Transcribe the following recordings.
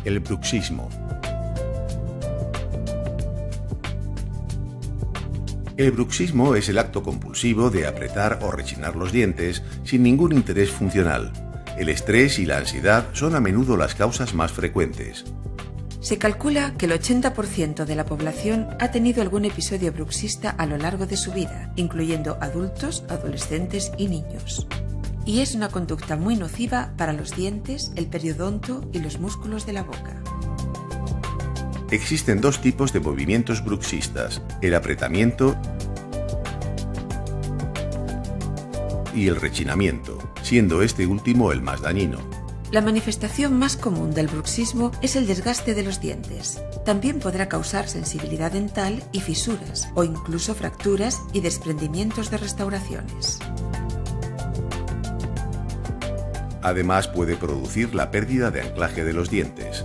el bruxismo. El bruxismo es el acto compulsivo de apretar o rechinar los dientes sin ningún interés funcional. El estrés y la ansiedad son a menudo las causas más frecuentes. Se calcula que el 80% de la población ha tenido algún episodio bruxista a lo largo de su vida, incluyendo adultos, adolescentes y niños. Y es una conducta muy nociva para los dientes, el periodonto y los músculos de la boca. Existen dos tipos de movimientos bruxistas, el apretamiento y el rechinamiento, siendo este último el más dañino. La manifestación más común del bruxismo es el desgaste de los dientes. También podrá causar sensibilidad dental y fisuras, o incluso fracturas y desprendimientos de restauraciones. Además, puede producir la pérdida de anclaje de los dientes.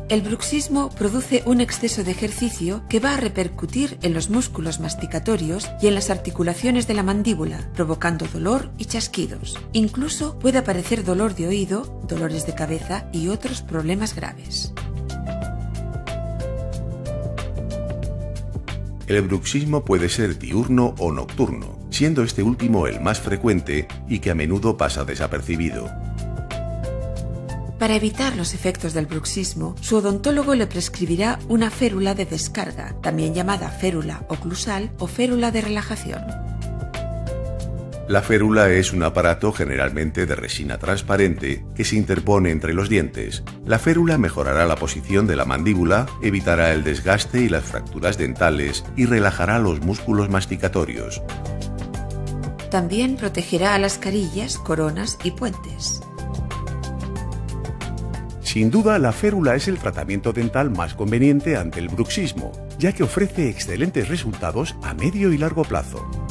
El bruxismo produce un exceso de ejercicio que va a repercutir en los músculos masticatorios y en las articulaciones de la mandíbula, provocando dolor y chasquidos. Incluso puede aparecer dolor de oído, dolores de cabeza y otros problemas graves. El bruxismo puede ser diurno o nocturno, siendo este último el más frecuente y que a menudo pasa desapercibido. Para evitar los efectos del bruxismo, su odontólogo le prescribirá una férula de descarga, también llamada férula oclusal o férula de relajación. La férula es un aparato generalmente de resina transparente que se interpone entre los dientes. La férula mejorará la posición de la mandíbula, evitará el desgaste y las fracturas dentales y relajará los músculos masticatorios. También protegerá a las carillas, coronas y puentes. Sin duda, la férula es el tratamiento dental más conveniente ante el bruxismo, ya que ofrece excelentes resultados a medio y largo plazo.